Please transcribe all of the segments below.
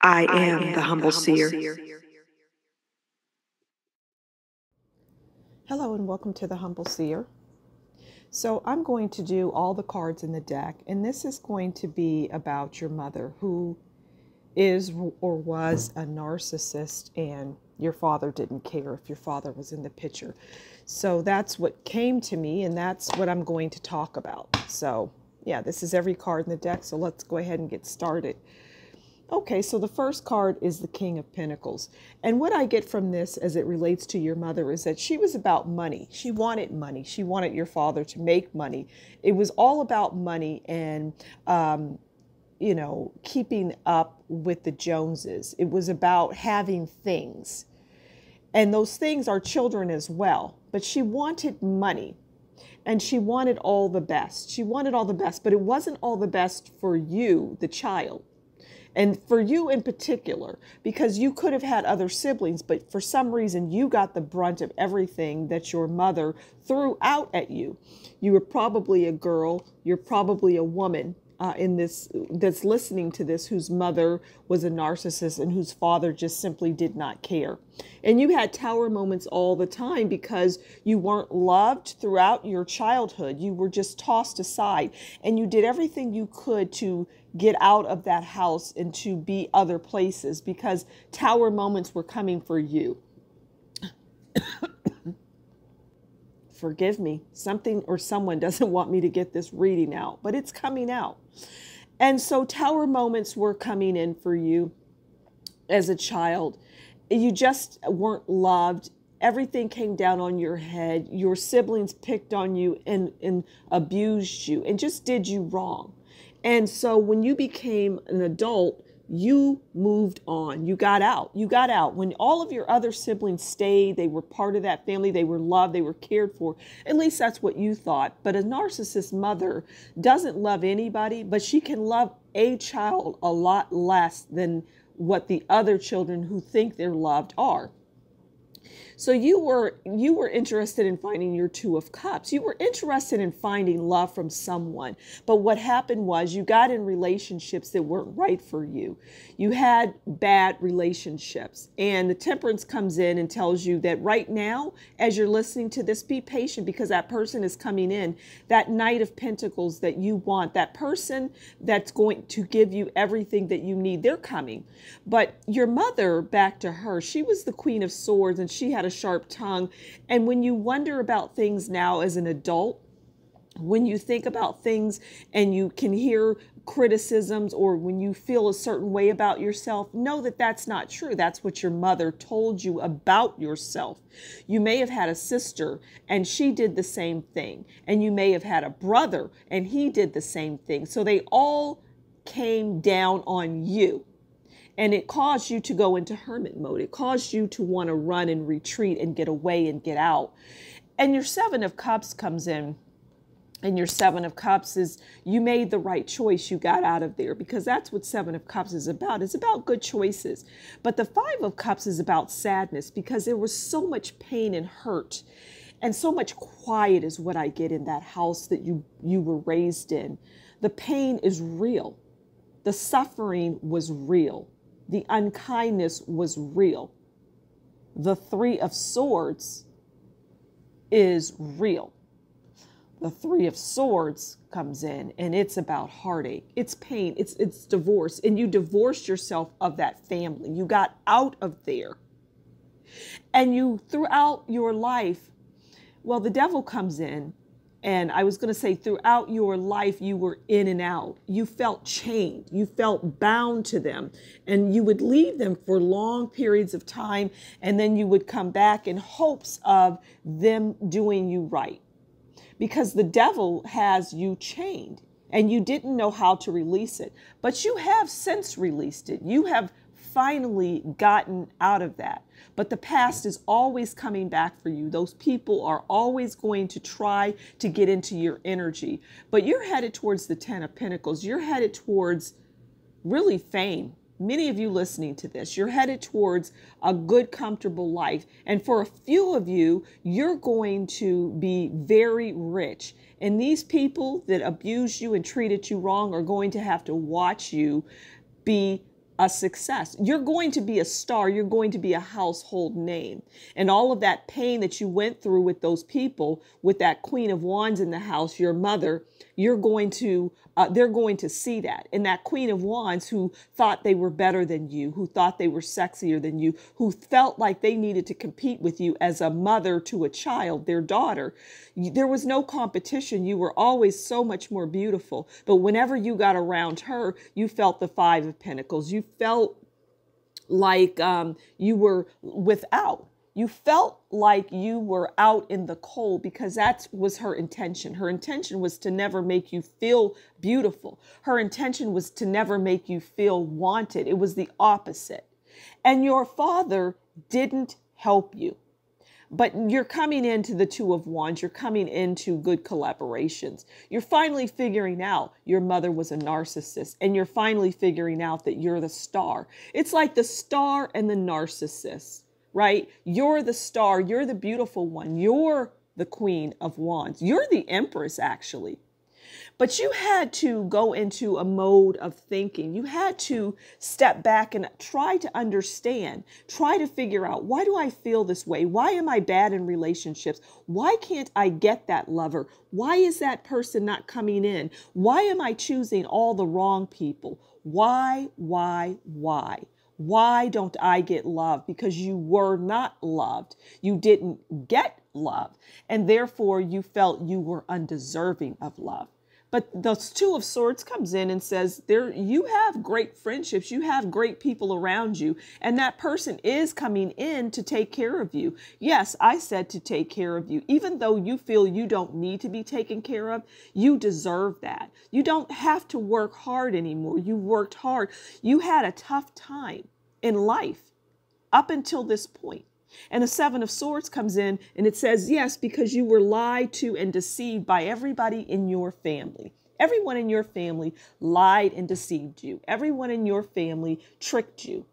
I am the Humble Seer. Hello and welcome to the Humble Seer. So I'm going to do all the cards in the deck, and this is going to be about your mother, who is or was a narcissist, and your father didn't care if your father was in the picture. So that's what came to me, and that's what I'm going to talk about. So yeah, this is every card in the deck, so let's go ahead and get started. Okay, so the first card is the King of Pentacles. And what I get from this as it relates to your mother is that she was about money. She wanted money. She wanted your father to make money. It was all about money and, keeping up with the Joneses. It was about having things. And those things are children as well. But she wanted money. And she wanted all the best. She wanted all the best, but it wasn't all the best for you, the child. And for you in particular, because you could have had other siblings, but for some reason you got the brunt of everything that your mother threw out at you. You were probably a girl, you're probably a woman that's listening to this, whose mother was a narcissist and whose father just simply did not care. And you had tower moments all the time because you weren't loved throughout your childhood. You were just tossed aside, and you did everything you could to get out of that house and to be other places because tower moments were coming for you. Forgive me, something or someone doesn't want me to get this reading out, but it's coming out. And so tower moments were coming in for you as a child. You just weren't loved. Everything came down on your head. Your siblings picked on you and abused you and just did you wrong. And so when you became an adult, you moved on. You got out. You got out. When all of your other siblings stayed, they were part of that family. They were loved. They were cared for. At least that's what you thought. But a narcissist mother doesn't love anybody, but she can love a child a lot less than what the other children who think they're loved are. So you were interested in finding your Two of Cups. You were interested in finding love from someone. But what happened was you got in relationships that weren't right for you. You had bad relationships. And the Temperance comes in and tells you that right now, as you're listening to this, be patient because that person is coming in. That Knight of Pentacles that you want, that person that's going to give you everything that you need, they're coming. But your mother, back to her, she was the Queen of Swords and she had a sharp tongue. And when you wonder about things now as an adult, when you think about things and you can hear criticisms or when you feel a certain way about yourself, know that that's not true. That's what your mother told you about yourself. You may have had a sister and she did the same thing. And you may have had a brother and he did the same thing. So they all came down on you. And it caused you to go into hermit mode. It caused you to want to run and retreat and get away and get out. And your Seven of Cups comes in. And your Seven of Cups is you made the right choice. You got out of there because that's what Seven of Cups is about. It's about good choices. But the Five of Cups is about sadness because there was so much pain and hurt. And so much quiet is what I get in that house that you were raised in. The pain is real. The suffering was real. The unkindness was real. The Three of Swords is real. The Three of Swords comes in and it's about heartache. It's pain. It's divorce. And you divorced yourself of that family. You got out of there. And you, throughout your life, well, the devil comes in. And I was going to say throughout your life, you were in and out. You felt chained. You felt bound to them. And you would leave them for long periods of time. And then you would come back in hopes of them doing you right. Because the devil has you chained and you didn't know how to release it. But you have since released it. You have finally gotten out of that. But the past is always coming back for you. Those people are always going to try to get into your energy. But you're headed towards the Ten of Pentacles. You're headed towards really fame. Many of you listening to this, you're headed towards a good, comfortable life. And for a few of you, you're going to be very rich. And these people that abused you and treated you wrong are going to have to watch you be a success. You're going to be a star. You're going to be a household name. And all of that pain that you went through with those people, with that Queen of Wands in the house, your mother, they're going to see that. And that Queen of Wands who thought they were better than you, who thought they were sexier than you, who felt like they needed to compete with you as a mother to a child, their daughter. There was no competition. You were always so much more beautiful. But whenever you got around her, you felt the Five of Pentacles. You felt like you were without. You felt like you were out in the cold because that was her intention. Her intention was to never make you feel beautiful. Her intention was to never make you feel wanted. It was the opposite. And your father didn't help you. But you're coming into the Two of Wands. You're coming into good collaborations. You're finally figuring out your mother was a narcissist. And you're finally figuring out that you're the star. It's like the star and the narcissist, right? You're the star. You're the beautiful one. You're the Queen of Wands. You're the Empress, actually. But you had to go into a mode of thinking. You had to step back and try to understand, try to figure out, why do I feel this way? Why am I bad in relationships? Why can't I get that lover? Why is that person not coming in? Why am I choosing all the wrong people? Why? Why don't I get love? Because you were not loved. You didn't get love. And therefore you felt you were undeserving of love. But the Two of Swords comes in and says, you have great friendships. You have great people around you. And that person is coming in to take care of you. Yes, I said to take care of you. Even though you feel you don't need to be taken care of, you deserve that. You don't have to work hard anymore. You worked hard. You had a tough time in life up until this point. And the Seven of Swords comes in and it says, yes, because you were lied to and deceived by everybody in your family. Everyone in your family lied and deceived you. Everyone in your family tricked you.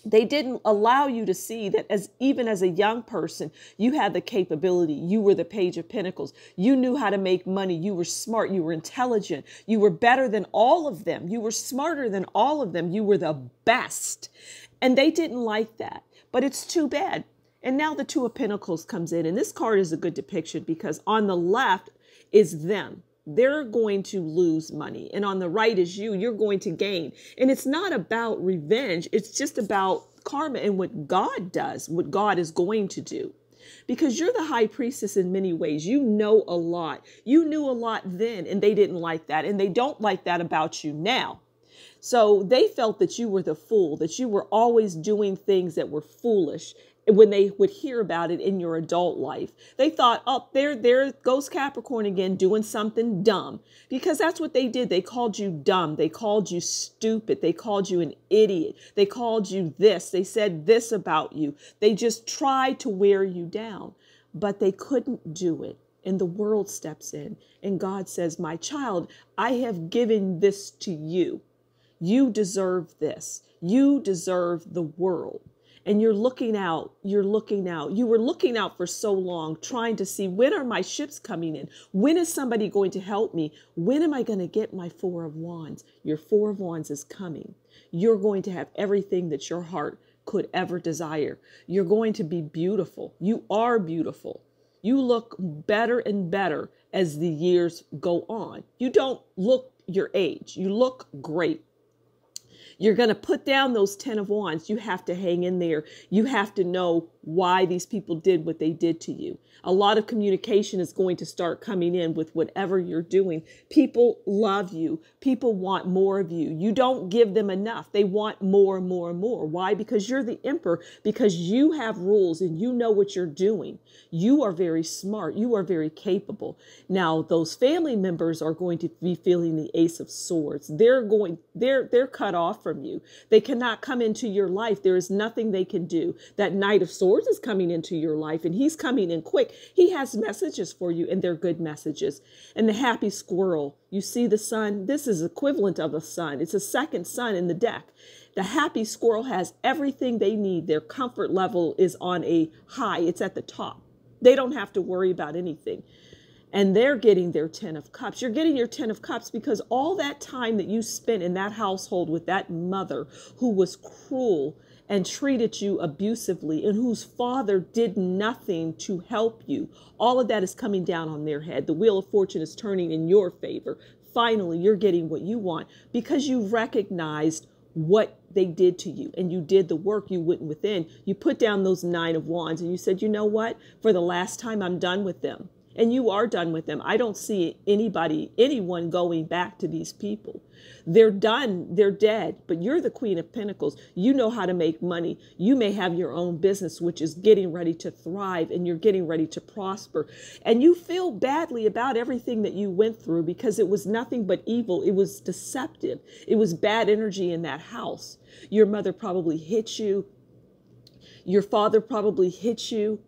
They didn't allow you to see that even as a young person, you had the capability. You were the Page of Pentacles. You knew how to make money. You were smart. You were intelligent. You were better than all of them. You were smarter than all of them. You were the best. And they didn't like that. But it's too bad. And now the Two of Pentacles comes in. And this card is a good depiction because on the left is them. They're going to lose money. And on the right is you. You're going to gain. And it's not about revenge. It's just about karma and what God does, what God is going to do. Because you're the high priestess in many ways. You know a lot. You knew a lot then, and they didn't like that. And they don't like that about you now. So they felt that you were the fool, that you were always doing things that were foolish when they would hear about it in your adult life. They thought, oh, there goes Capricorn again doing something dumb. Because that's what they did. They called you dumb. They called you stupid. They called you an idiot. They called you this. They said this about you. They just tried to wear you down, but they couldn't do it. And the world steps in and God says, my child, I have given this to you. You deserve this. You deserve the world. And you're looking out. You're looking out. You were looking out for so long, trying to see, when are my ships coming in? When is somebody going to help me? When am I going to get my Four of Wands? Your Four of Wands is coming. You're going to have everything that your heart could ever desire. You're going to be beautiful. You are beautiful. You look better and better as the years go on. You don't look your age. You look great. You're going to put down those 10 of Wands. You have to hang in there. You have to know why these people did what they did to you. A lot of communication is going to start coming in with whatever you're doing. People love you. People want more of you. You don't give them enough. They want more and more and more. Why? Because you're the emperor, because you have rules and you know what you're doing. You are very smart. You are very capable. Now, those family members are going to be feeling the Ace of Swords. They're cut off from you. They cannot come into your life. There is nothing they can do. That Knight of Swords is coming into your life and he's coming in quick. He has messages for you and they're good messages. And the Happy Squirrel, you see the sun? This is equivalent of a sun. It's a second sun in the deck. The Happy Squirrel has everything they need. Their comfort level is on a high. It's at the top. They don't have to worry about anything. and they're getting their 10 of cups. You're getting your 10 of cups because all that time that you spent in that household with that mother who was cruel and treated you abusively and whose father did nothing to help you, all of that is coming down on their head. The wheel of fortune is turning in your favor. Finally, you're getting what you want because you recognized what they did to you and you did the work. You went within. You put down those 9 of wands and you said, you know what? For the last time, I'm done with them. And you are done with them. I don't see anyone going back to these people. They're done. They're dead. But you're the Queen of Pentacles. You know how to make money. You may have your own business, which is getting ready to thrive, and you're getting ready to prosper. And you feel badly about everything that you went through because it was nothing but evil. It was deceptive. It was bad energy in that house. Your mother probably hit you. Your father probably hit you.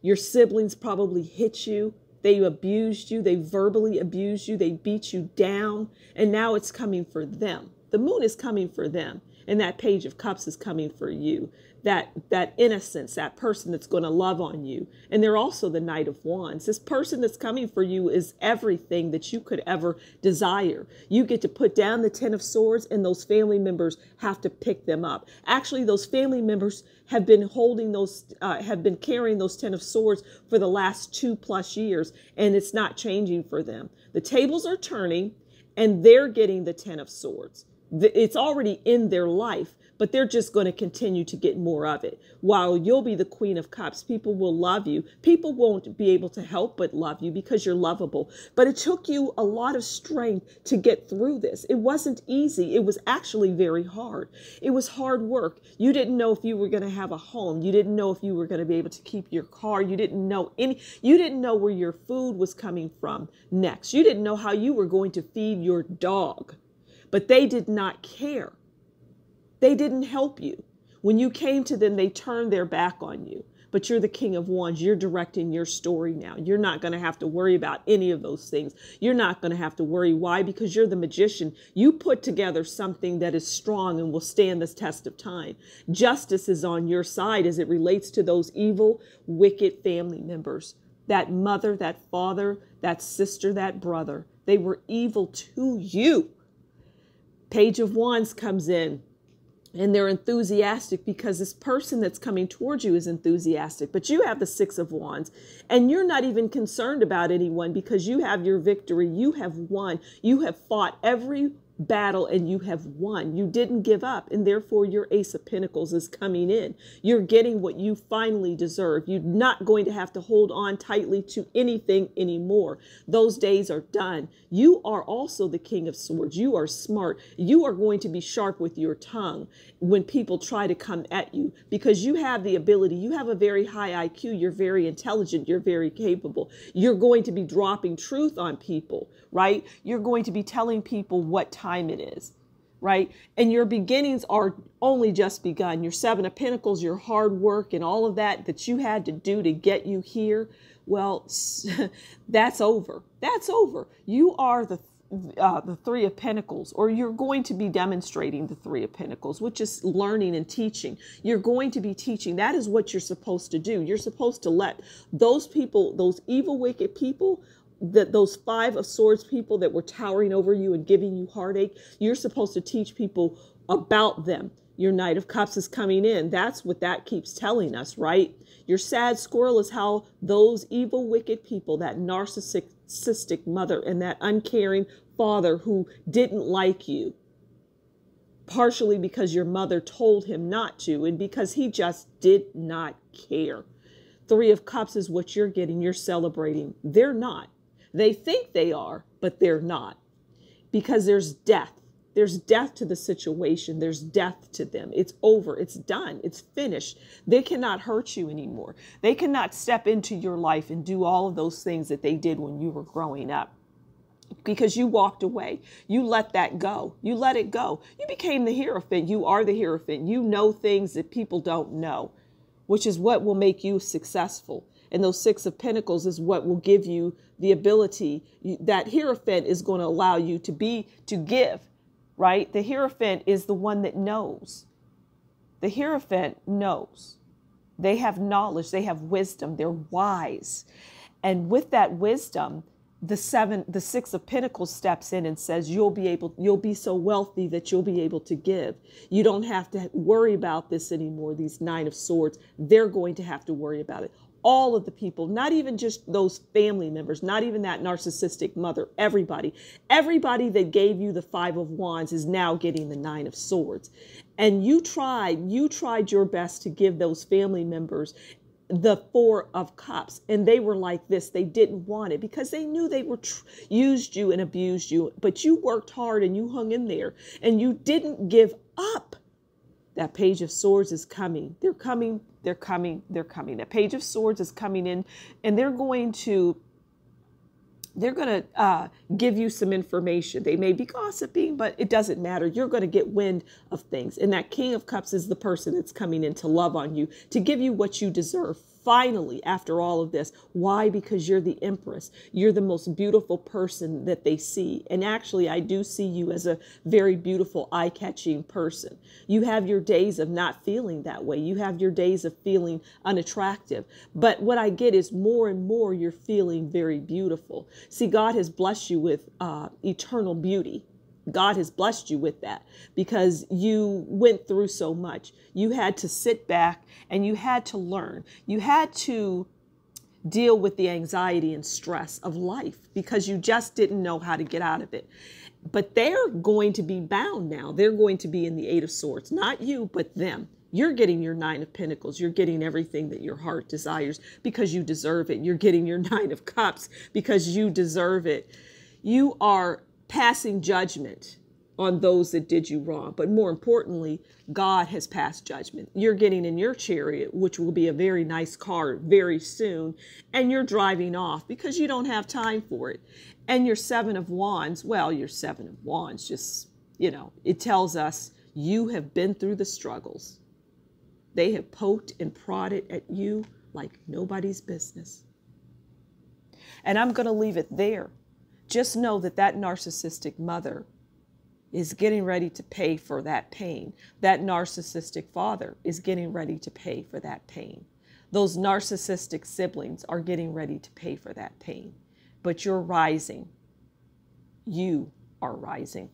Your siblings probably hit you. They abused you. They verbally abused you. They beat you down. And now it's coming for them. The moon is coming for them. And that Page of Cups is coming for you. That innocence, that person that's going to love on you. And they're also the Knight of Wands. This person that's coming for you is everything that you could ever desire. You get to put down the 10 of Swords and those family members have to pick them up. Actually, those family members have been holding those, have been carrying those 10 of Swords for the last 2+ years, and it's not changing for them. The tables are turning and they're getting the 10 of Swords. It's already in their life, but they're just going to continue to get more of it. While you'll be the Queen of Cups, people will love you. People won't be able to help but love you because you're lovable. But it took you a lot of strength to get through this. It wasn't easy. It was actually very hard. It was hard work. You didn't know if you were going to have a home. You didn't know if you were going to be able to keep your car. You didn't know where your food was coming from next. You didn't know how you were going to feed your dog. But they did not care. They didn't help you. When you came to them, they turned their back on you. But you're the King of Wands. You're directing your story now. You're not going to have to worry about any of those things. You're not going to have to worry. Why? Because you're the magician. You put together something that is strong and will stand this test of time. Justice is on your side as it relates to those evil, wicked family members. That mother, that father, that sister, that brother. They were evil to you. Page of Wands comes in and they're enthusiastic because this person that's coming towards you is enthusiastic. But you have the 6 of Wands and you're not even concerned about anyone because you have your victory. You have won. You have fought every battle and you have won. You didn't give up, and therefore your Ace of Pentacles is coming in. You're getting what you finally deserve. You're not going to have to hold on tightly to anything anymore. Those days are done. You are also the King of Swords. You are smart. You are going to be sharp with your tongue when people try to come at you because you have the ability. You have a very high IQ. You're very intelligent. You're very capable. You're going to be dropping truth on people, right? You're going to be telling people what time it is, right? And your beginnings are only just begun. Your 7 of Pentacles, your hard work and all of that you had to do to get you here. Well, that's over. That's over. You are the 3 of Pentacles, or you're going to be demonstrating the 3 of Pentacles, which is learning and teaching. You're going to be teaching. That is what you're supposed to do. You're supposed to let those people, those evil, wicked people, those 5 of Swords people that were towering over you and giving you heartache, you're supposed to teach people about them. Your Knight of Cups is coming in. That's what that keeps telling us, right? Your sad squirrel is how those evil, wicked people, that narcissistic mother and that uncaring father who didn't like you, partially because your mother told him not to and because he just did not care. 3 of Cups is what you're getting. You're celebrating. They're not. They think they are, but they're not, because there's death. There's death to the situation. There's death to them. It's over. It's done. It's finished. They cannot hurt you anymore. They cannot step into your life and do all of those things that they did when you were growing up, because you walked away. You let that go. You let it go. You became the Hierophant. You are the Hierophant. You know things that people don't know, which is what will make you successful. And those 6 of Pentacles is what will give you the ability. That Hierophant is going to allow you to give, right? The Hierophant is the one that knows. The Hierophant knows. They have knowledge. They have wisdom. They're wise. And with that wisdom, the Six of Pentacles steps in and says, you'll be so wealthy that you'll be able to give. You don't have to worry about this anymore. These Nine of Swords, they're going to have to worry about it. All of the people, not even just those family members, not even that narcissistic mother, everybody that gave you the Five of Wands is now getting the Nine of Swords. And you tried your best to give those family members the Four of Cups, and they were like this. They didn't want it because they knew they were used you and abused you, but you worked hard and you hung in there and you didn't give up. That Page of Swords is coming. They're coming. They're coming. They're coming. That Page of Swords is coming in, and they're going to give you some information. They may be gossiping, but it doesn't matter. You're going to get wind of things. And that King of Cups is the person that's coming in to love on you, to give you what you deserve. Finally, after all of this. Why? Because you're the Empress. You're the most beautiful person that they see. And actually, I do see you as a very beautiful, eye-catching person. You have your days of not feeling that way. You have your days of feeling unattractive. But what I get is more and more you're feeling very beautiful. See, God has blessed you with eternal beauty. God has blessed you with that because you went through so much. You had to sit back and you had to learn. You had to deal with the anxiety and stress of life because you just didn't know how to get out of it. But they're going to be bound now. They're going to be in the Eight of Swords, not you, but them. You're getting your Nine of Pentacles. You're getting everything that your heart desires because you deserve it. You're getting your Nine of Cups because you deserve it. You are passing judgment on those that did you wrong. But more importantly, God has passed judgment. You're getting in your chariot, which will be a very nice car very soon, and you're driving off because you don't have time for it. And your Seven of Wands, well, your Seven of Wands just, it tells us you have been through the struggles. They have poked and prodded at you like nobody's business. And I'm going to leave it there. Just know that that narcissistic mother is getting ready to pay for that pain. That narcissistic father is getting ready to pay for that pain. Those narcissistic siblings are getting ready to pay for that pain. But you're rising. You are rising.